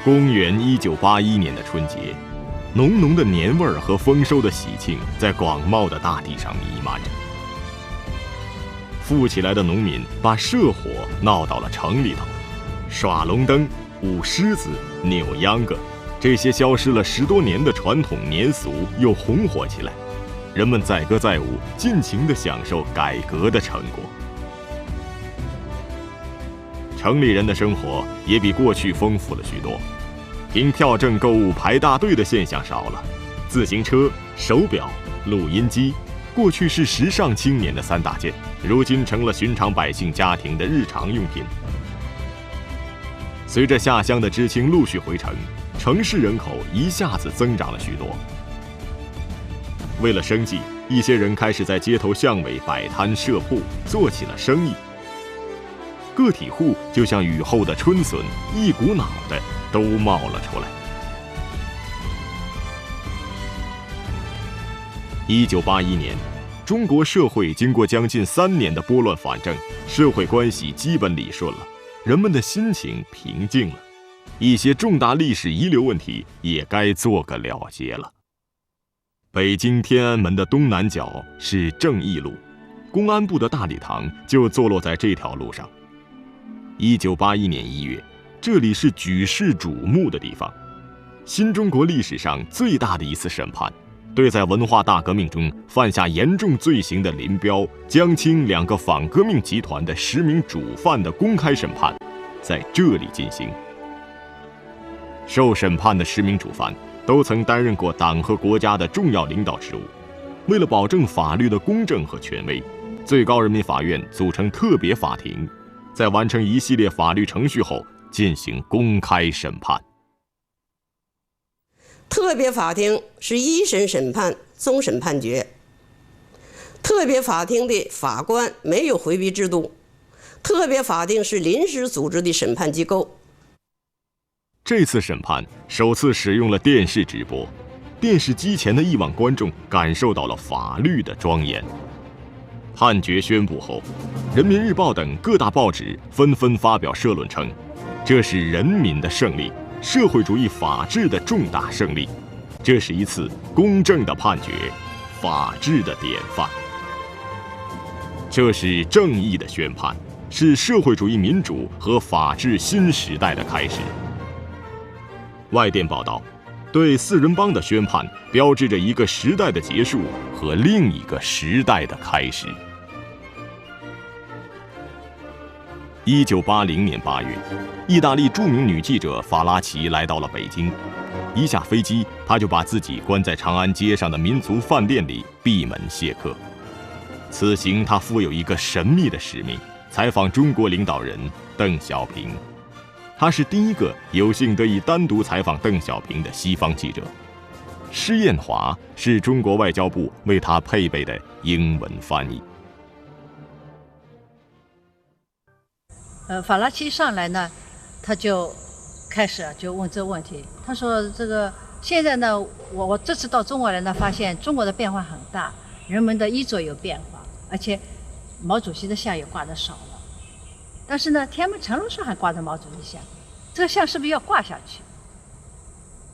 公元1981年的春节，浓浓的年味儿和丰收的喜庆在广袤的大地上弥漫着。富起来的农民把社火闹到了城里头，耍龙灯、舞狮子、扭秧歌，这些消失了10多年的传统年俗又红火起来，人们载歌载舞，尽情地享受改革的成果。城里人的生活也比过去丰富了许多，凭票证购物排大队的现象少了，自行车、手表、录音机，过去是时尚青年的3大件，如今成了寻常百姓家庭的日常用品。随着下乡的知青陆续回城，城市人口一下子增长了许多。为了生计，一些人开始在街头巷尾摆摊设铺，做起了生意。个体户就像雨后的春笋，一股脑的都冒了出来。1981年，中国社会经过将近3年的拨乱反正，社会关系基本理顺了，人们的心情平静了，一些重大历史遗留问题也该做个了结了。北京天安门的东南角是正义路，公安部的大礼堂就坐落在这条路上。1981年1月，这里是举世瞩目的地方，新中国历史上最大的一次审判，对在文化大革命中犯下严重罪行的林彪、江青2个反革命集团的10名主犯的公开审判，在这里进行。受审判的10名主犯都曾担任过党和国家的重要领导职务，为了保证法律的公正和权威，最高人民法院组成特别法庭，在完成一系列法律程序后进行公开审判。特别法庭是一审审判，终审判决。特别法庭的法官没有回避制度，特别法庭是临时组织的审判机构。这次审判首次使用了电视直播，电视机前的亿万观众感受到了法律的庄严。判决宣布后，《人民日报》等各大报纸纷纷发表社论称，这是人民的胜利，社会主义法治的重大胜利，这是一次公正的判决，法治的典范。这是正义的宣判，是社会主义民主和法治新时代的开始。外电报道，对4人帮的宣判标志着一个时代的结束和另一个时代的开始。1980年8月，意大利著名女记者法拉奇来到了北京。一下飞机，她就把自己关在长安街上的民族饭店里闭门谢客。此行，她负有一个神秘的使命，采访中国领导人邓小平。他是第一个有幸得以单独采访邓小平的西方记者。施艳华是中国外交部为他配备的英文翻译。法拉奇上来呢，他就开始就问这个问题。他说：“这个现在呢，我这次到中国来呢，发现中国的变化很大，人们的衣着有变化，而且毛主席的像也挂得少了。但是呢，天安门城楼上还挂着毛主席像，这个像是不是要挂下去？”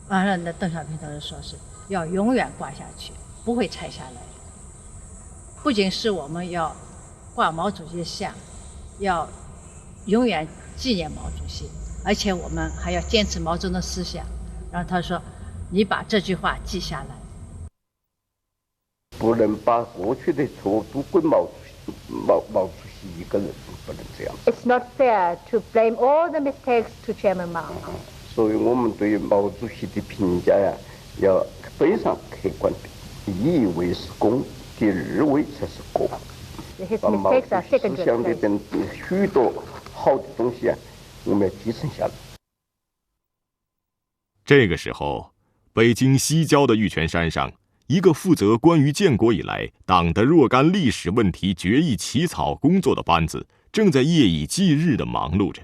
完了，那邓小平同志说是要永远挂下去，不会拆下来的。不仅是我们要挂毛主席的像，要永远纪念毛主席，而且我们还要坚持毛泽东的思想。然后他说：“你把这句话记下来。”不能把过去的错都归毛主席一个人，不能这样。It's not fair to blame all the mistakes to Chairman Mao. 所以我们对毛主席的评价呀，要非常客观的，以一为是公，第2位才是过。把毛主席思想里边许多好的东西啊，我们要继承下来。这个时候，北京西郊的玉泉山上，一个负责关于建国以来党的若干历史问题决议起草工作的班子，正在夜以继日地忙碌着。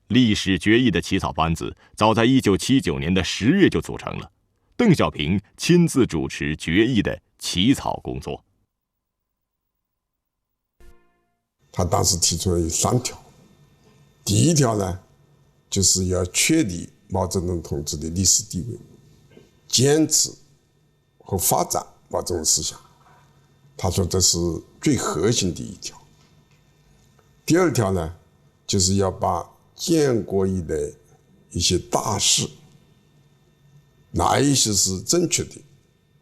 历史决议的起草班子早在1979年的10月就组成了，邓小平亲自主持决议的起草工作。他当时提出了有3条，第1条呢，就是要确立毛泽东同志的历史地位，坚持和发展毛泽东思想。他说这是最核心的一条。第二条呢，就是要把建国以来一些大事，哪一些是正确的，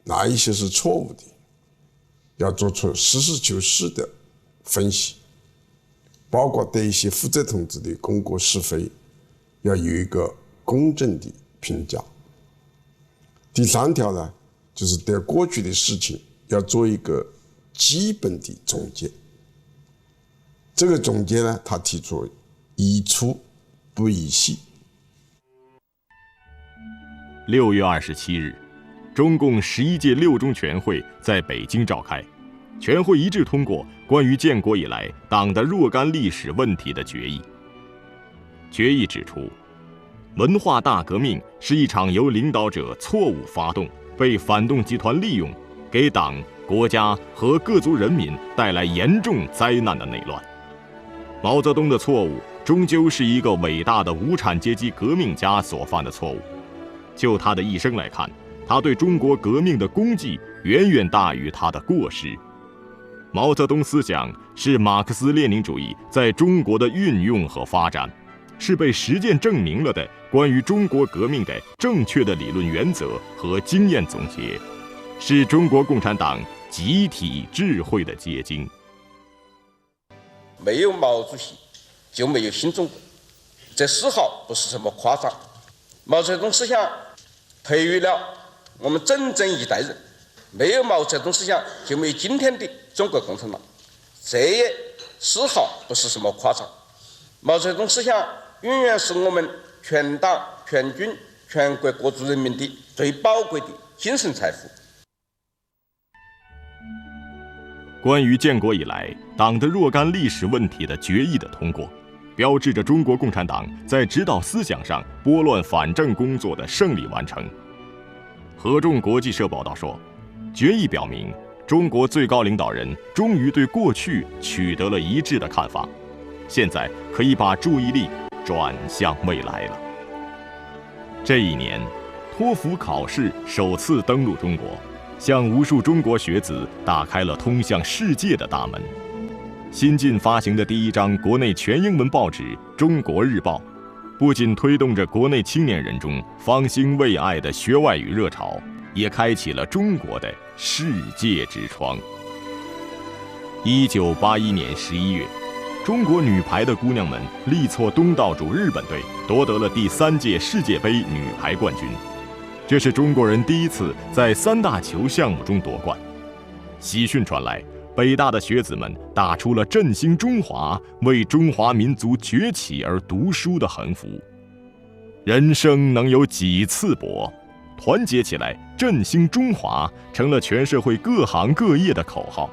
哪一些是错误的，要做出实事求是的分析，包括对一些负责同志的功过是非，要有一个公正的评价。第三条呢，就是对过去的事情要做一个基本的总结。这个总结呢，他提出宜出不宜细。6月27日，中共11届六中全会在北京召开，全会一致通过关于建国以来党的若干历史问题的决议。决议指出，文化大革命是一场由领导者错误发动，被反动集团利用，给党、国家和各族人民带来严重灾难的内乱。毛泽东的错误终究是一个伟大的无产阶级革命家所犯的错误。就他的一生来看，他对中国革命的功绩远远大于他的过失。毛泽东思想是马克思列宁主义在中国的运用和发展，是被实践证明了的关于中国革命的正确的理论原则和经验总结，是中国共产党集体智慧的结晶。没有毛主席，就没有新中国，这丝毫不是什么夸张。毛泽东思想培育了我们整整一代人，没有毛泽东思想，就没有今天的中国共产党，这也丝毫不是什么夸张。毛泽东思想永远是我们全党、全军、全国各族人民的最宝贵的精神财富。关于建国以来党的若干历史问题的决议的通过，标志着中国共产党在指导思想上拨乱反正工作的胜利完成。合众国际社报道说，决议表明中国最高领导人终于对过去取得了一致的看法，现在可以把注意力转向未来了。这一年，托福考试首次登陆中国，向无数中国学子打开了通向世界的大门。新近发行的第一张国内全英文报纸《中国日报》，不仅推动着国内青年人中方兴未艾的学外语热潮，也开启了中国的世界之窗。1981年11月，中国女排的姑娘们力挫东道主日本队，夺得了第3届世界杯女排冠军。这是中国人第一次在3大球项目中夺冠。喜讯传来，北大的学子们打出了振兴中华、为中华民族崛起而读书的横幅。人生能有几次搏？团结起来，振兴中华成了全社会各行各业的口号。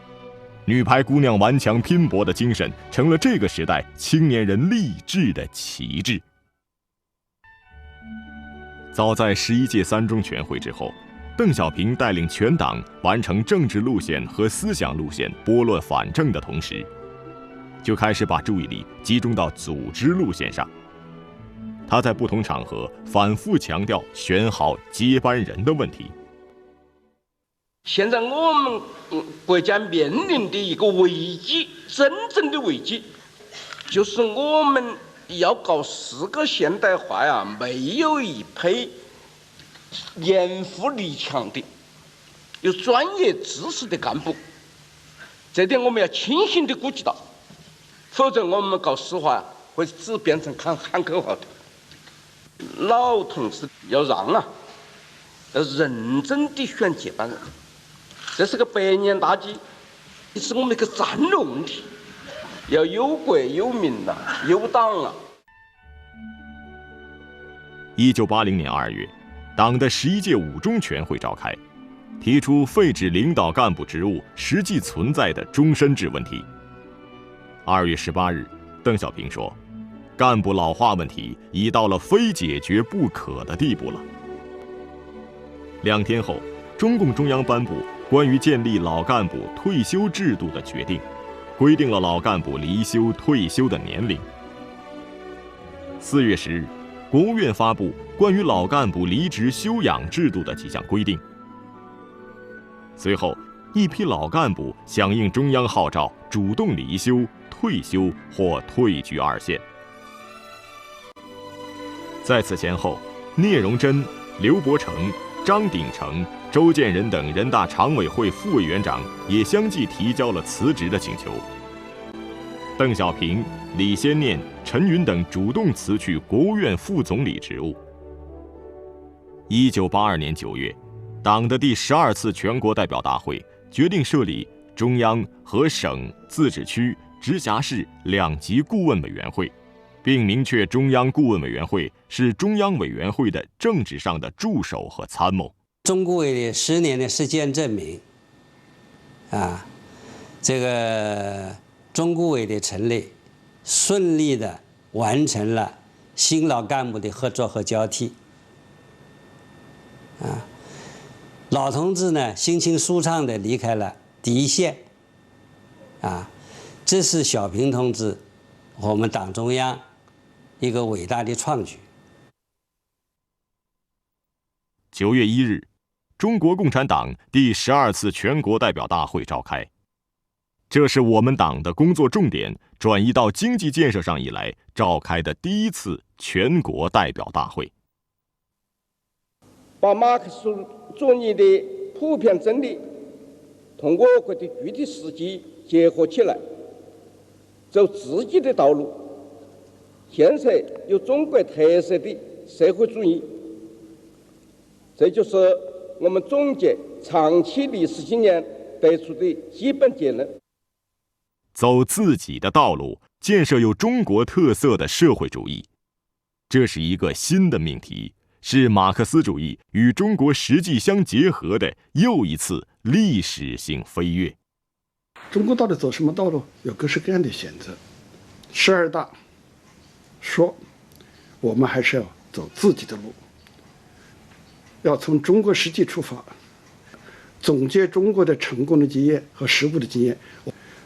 女排姑娘顽强拼搏的精神成了这个时代青年人励志的旗帜。早在11届3中全会之后，邓小平带领全党完成政治路线和思想路线拨乱反正的同时，就开始把注意力集中到组织路线上。他在不同场合反复强调选好接班人的问题。现在我们国家面临的一个危机，真正的危机，就是我们要搞4个现代化呀，没有一批年富力强的、有专业知识的干部，这点我们要清醒地估计到，否则我们搞实话会只变成喊口号的。老同志要让要认真地选接班人，这是个百年大计，是我们一个战略问题，要有国有民有党1980年2月，党的11届5中全会召开，提出废止领导干部职务实际存在的终身制问题。2月18日，邓小平说，干部老化问题已到了非解决不可的地步了。2天后，中共中央颁布关于建立老干部退休制度的决定，规定了老干部离休退休的年龄。4月10日，国务院发布关于老干部离职休养制度的几项规定。随后，一批老干部响应中央号召，主动离休、退休或退居二线。在此前后，聂荣臻、刘伯承、张鼎丞、周建人等人大常委会副委员长也相继提交了辞职的请求。邓小平、李先念、陈云等主动辞去国务院副总理职务。1982年9月，党的第12次全国代表大会决定设立中央和省、自治区、直辖市两级顾问委员会，并明确中央顾问委员会是中央委员会的政治上的助手和参谋。中顾委的10年的实践证明，这个中顾委的成立，顺利的完成了新老干部的合作和交替。老同志呢，心情舒畅的离开了第一线。这是小平同志，我们党中央一个伟大的创举。9月1日，中国共产党第12次全国代表大会召开。这是我们党的工作重点转移到经济建设上以来召开的第一次全国代表大会。把马克思主义的普遍真理同我国的具体实际结合起来，走自己的道路，建设有中国特色的社会主义。这就是我们总结长期历史经验得出的基本结论。走自己的道路，建设有中国特色的社会主义，这是一个新的命题，是马克思主义与中国实际相结合的又一次历史性飞跃。中国到底走什么道路？有各式各样的选择。12大说，我们还是要走自己的路，要从中国实际出发，总结中国的成功的经验和失误的经验。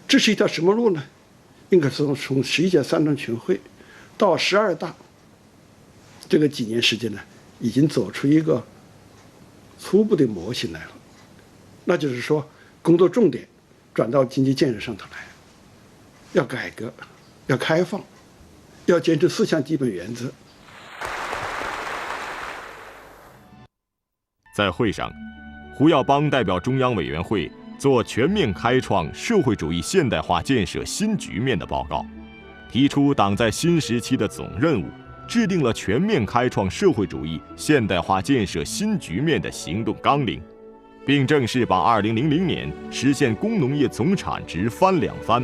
这是一条什么路呢？应该从11届3中全会到12大这个几年时间呢，已经走出一个初步的模型来了。那就是说，工作重点转到经济建设上头来，要改革，要开放，要坚持4项基本原则。在会上，胡耀邦代表中央委员会做全面开创社会主义现代化建设新局面的报告，提出党在新时期的总任务，制定了全面开创社会主义现代化建设新局面的行动纲领，并正式把2000年实现工农业总产值翻2番，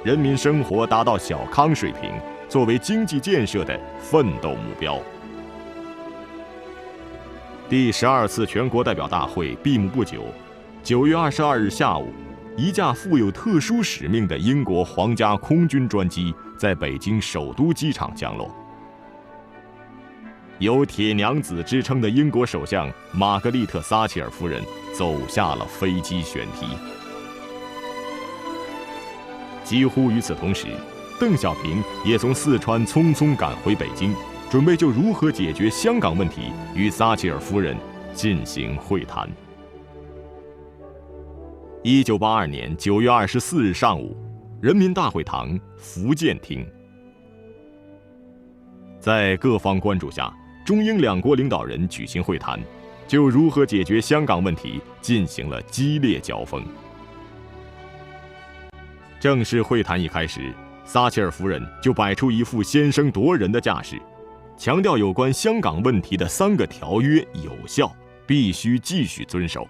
人民生活达到小康水平作为经济建设的奋斗目标。第12次全国代表大会闭幕不久，9月22日下午，一架负有特殊使命的英国皇家空军专机在北京首都机场降落。有铁娘子之称的英国首相玛格丽特·撒切尔夫人走下了飞机舷梯。几乎与此同时，邓小平也从四川匆匆赶回北京，准备就如何解决香港问题与撒切尔夫人进行会谈。1982年9月24日上午，人民大会堂福建厅，在各方关注下，中英两国领导人举行会谈，就如何解决香港问题进行了激烈交锋。正式会谈一开始，撒切尔夫人就摆出一副先声夺人的架势，强调有关香港问题的3个条约有效，必须继续遵守。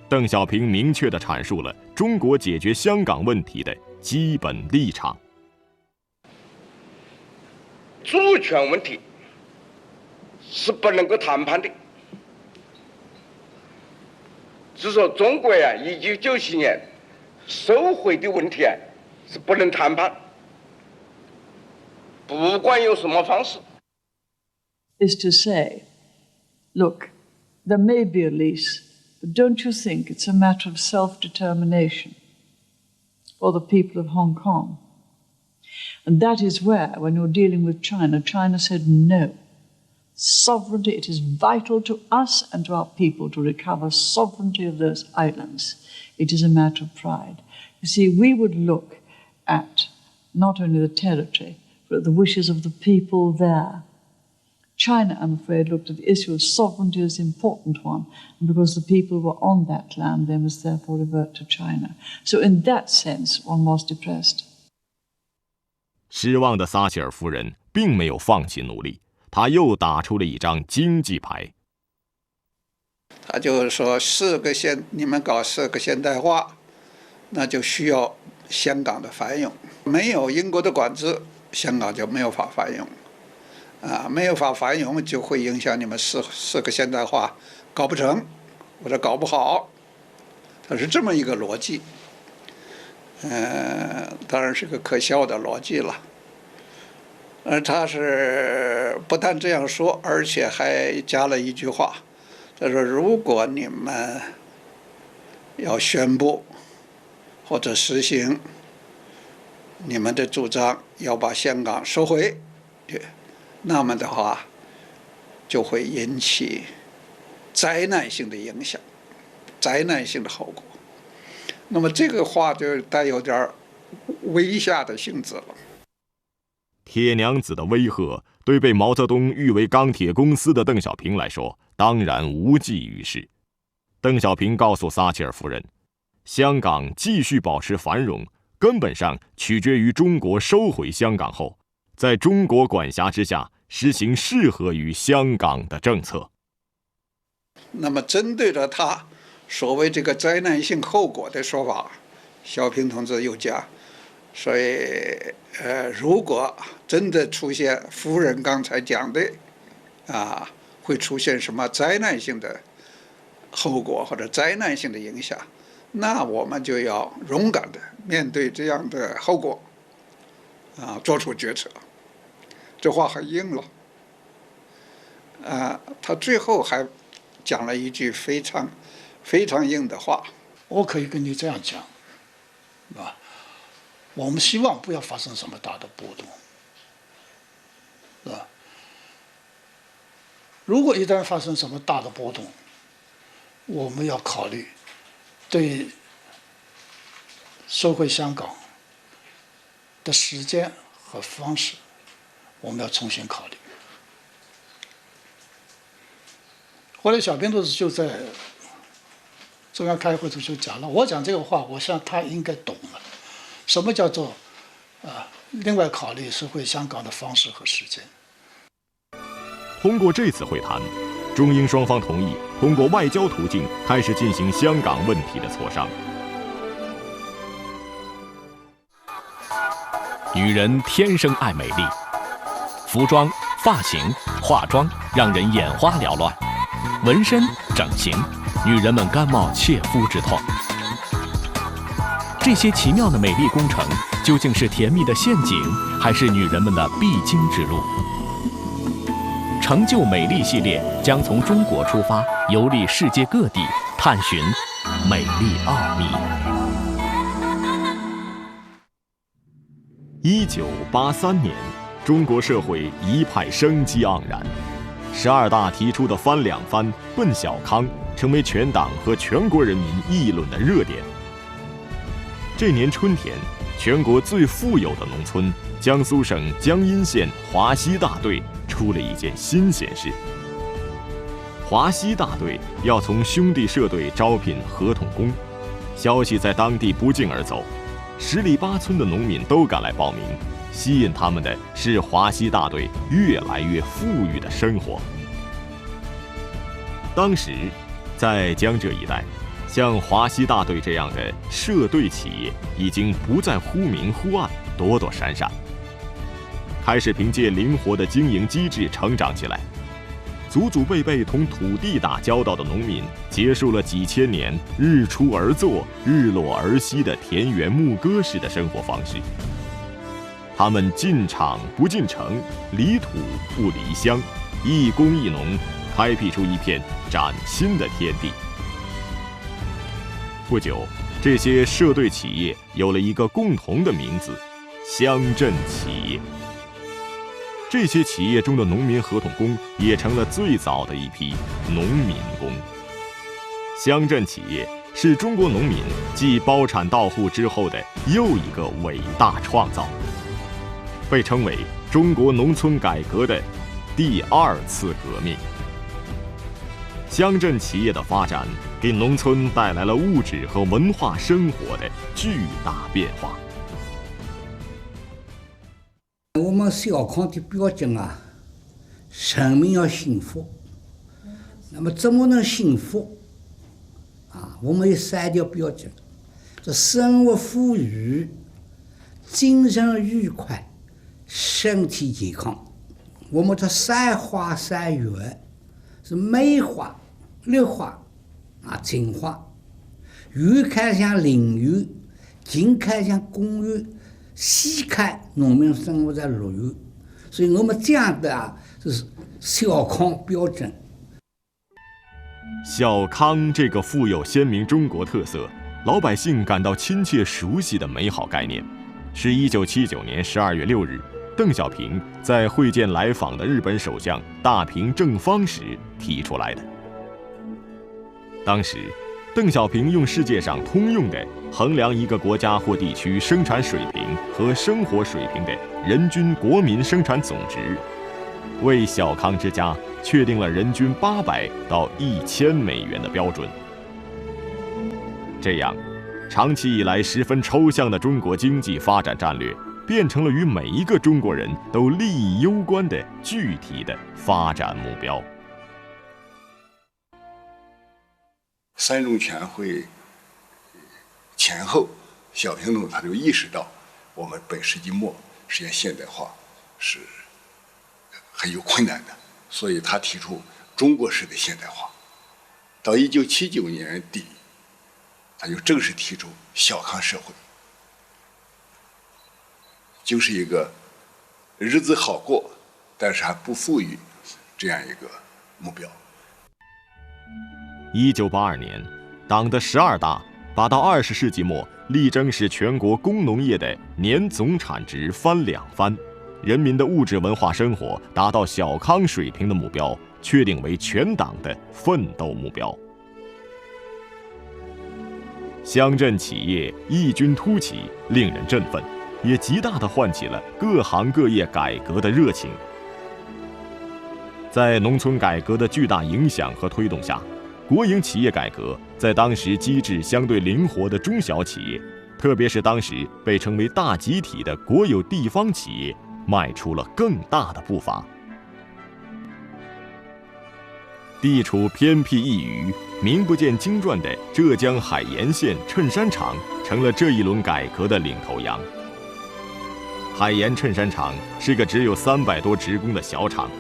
邓小平明确地阐述了中国解决香港问题的基本立场。主权问题是不能够谈判的，是说中国1997年收回的问题是不能谈判，不管用什么方式。Is to say, look, there may be a lease, but don't you think it's a matter of self-determination for the people of Hong Kong? And that is where, when you're dealing with China, China said no. sovereignty. It is vital to us and to our people to recover sovereignty of those islands. It is a matter of pride. You see, we would look at not only the territory, but the wishes of the people there. China, I'm afraid, looked at the issue of sovereignty as an important one, and because the people were on that land, they must therefore revert to China. So in that sense, one was depressed. 失望的撒切尔夫人并没有放弃努力，她又打出了一张经济牌。他就是说，你们搞4个现代化，那就需要香港的繁荣。没有英国的管制，香港就没有法繁荣。没有法繁荣就会影响你们4个现代化搞不成或者搞不好，它是这么一个逻辑。当然是个可笑的逻辑了。他是不但这样说，而且还加了一句话，他说：“如果你们要宣布或者实行你们的主张，要把香港收回，那么的话，就会引起灾难性的影响，灾难性的后果。”那么这个话就带有点威吓的性质了。铁娘子的威吓对被毛泽东誉为钢铁公司的邓小平来说，当然无济于事。邓小平告诉撒切尔夫人，香港继续保持繁荣，根本上取决于中国收回香港后，在中国管辖之下实行适合于香港的政策。那么针对着他所谓这个灾难性后果的说法，小平同志又讲，所以如果真的出现夫人刚才讲的会出现什么灾难性的后果或者灾难性的影响，那我们就要勇敢的面对这样的后果做出决策。这话很硬了他最后还讲了一句非常硬的话。我可以跟你这样讲我们希望不要发生什么大的波动，是吧？如果一旦发生什么大的波动，我们要考虑对收回香港的时间和方式，我们要重新考虑。后来小平同志就在中央开会的时候就讲了，我讲这个话，我想他应该懂了。什么叫做另外考虑收回香港的方式和时间？通过这次会谈，中英双方同意通过外交途径开始进行香港问题的磋商。女人天生爱美丽，服装、发型、化妆让人眼花缭乱，纹身、整形，女人们甘冒切肤之痛。这些奇妙的美丽工程，究竟是甜蜜的陷阱，还是女人们的必经之路？成就美丽系列将从中国出发，游历世界各地，探寻美丽奥秘。1983年，中国社会一派生机盎然，12大提出的翻两番、奔小康，成为全党和全国人民议论的热点。这年春天，全国最富有的农村江苏省江阴县华西大队出了一件新鲜事。华西大队要从兄弟社队招聘合同工，消息在当地不胫而走，10里8村的农民都赶来报名，吸引他们的是华西大队越来越富裕的生活。当时，在江浙一带，像华西大队这样的社队企业已经不再忽明忽暗、躲躲闪闪，开始凭借灵活的经营机制成长起来。祖祖辈辈同土地打交道的农民，结束了几千年日出而作、日落而息的田园牧歌式的生活方式。他们进厂不进城，离土不离乡，一工一农，开辟出一片崭新的天地。不久，这些社队企业有了一个共同的名字——乡镇企业。这些企业中的农民合同工也成了最早的一批农民工。乡镇企业是中国农民继包产到户之后的又一个伟大创造，被称为中国农村改革的第2次革命。乡镇企业的发展给农村带来了物质和文化生活的巨大变化。我们小康的标准啊，人民要幸福。那么怎么能幸福？我们有3条标准：这生活富裕、精神愉快、身体健康。我们这3花3园是美化、绿化净化，远看像林园，近看像公园，细看农民生活在乐园。所以我们这样的就是小康标准。小康这个富有鲜明中国特色、老百姓感到亲切熟悉的美好概念，是1979年12月6日邓小平在会见来访的日本首相大平正方时提出来的。当时，邓小平用世界上通用的衡量一个国家或地区生产水平和生活水平的人均国民生产总值，为小康之家确定了人均800到1000美元的标准。这样，长期以来十分抽象的中国经济发展战略，变成了与每一个中国人都利益攸关的具体的发展目标。3中全会前后，小平同他就意识到，我们本世纪末实现现代化是很有困难的，所以他提出中国式的现代化。到1979年底，他就正式提出小康社会，就是一个日子好过，但是还不富裕这样一个目标。1982年，党的12大把到20世纪末力争使全国工农业的年总产值翻2番，人民的物质文化生活达到小康水平的目标，确定为全党的奋斗目标。乡镇企业异军突起，令人振奋，也极大地唤起了各行各业改革的热情。在农村改革的巨大影响和推动下，国营企业改革在当时机制相对灵活的中小企业，特别是当时被称为大集体的国有地方企业，迈出了更大的步伐。地处偏僻一隅、名不见经传的浙江海盐县衬衫厂成了这一轮改革的领头羊。海盐衬衫厂是个只有300多职工的小厂，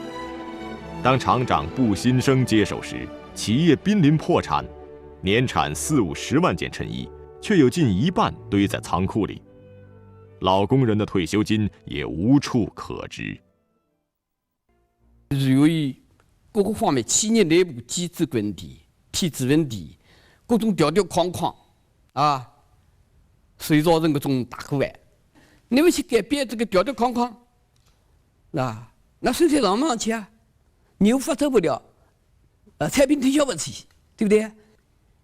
当厂长步新生接手时，企业濒临破产，年产40-50万件衬衣，却有近1半堆在仓库里。老工人的退休金也无处可支。由于各个方面企业内部机制问题、体制问题、各种条条框框所以造成各种大口外。你们去改变这个条条框框，那生产上忙去啊，你又发展不了，产品推销不出去，对不对？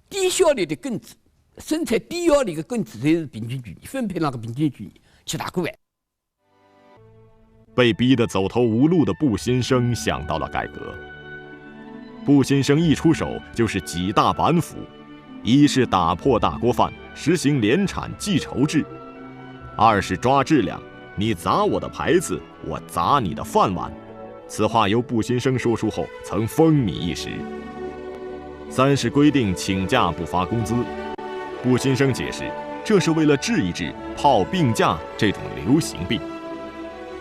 低效率的根子，生产低效率的根子才是平均主义，分配那个平均主义，去大口外。被逼得走投无路的步新生想到了改革。步新生一出手就是几大板斧：一是打破大锅饭，实行联产计酬制；二是抓质量，你砸我的牌子，我砸你的饭碗。此话由步新生说出后，曾风靡一时。三是规定请假不发工资。步新生解释，这是为了治一治炮病假这种流行病。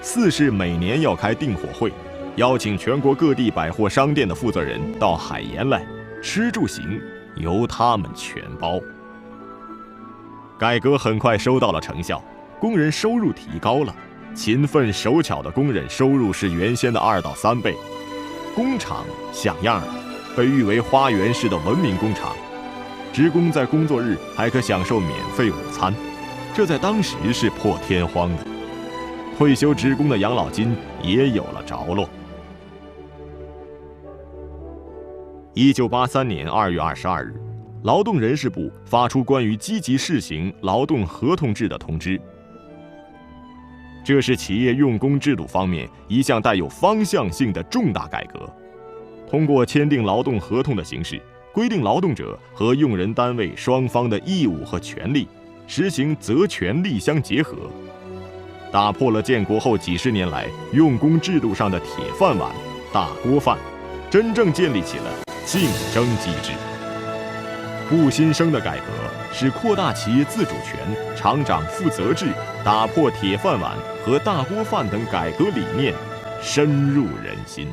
四是每年要开订货会，邀请全国各地百货商店的负责人到海盐来，吃住行由他们全包。改革很快收到了成效，工人收入提高了，勤奋手巧的工人收入是原先的2到3倍。工厂像样了，被誉为花园式的文明工厂。职工在工作日还可享受免费午餐，这在当时是破天荒的。退休职工的养老金也有了着落。1983年2月22日，劳动人事部发出关于积极试行劳动合同制的通知。这是企业用工制度方面一项带有方向性的重大改革。通过签订劳动合同的形式，规定劳动者和用人单位双方的义务和权利，实行责权利相结合，打破了建国后几十年来用工制度上的铁饭碗、大锅饭，真正建立起了竞争机制。布新生的改革使扩大企业自主权、厂长负责制、打破铁饭碗和大锅饭等改革理念深入人心。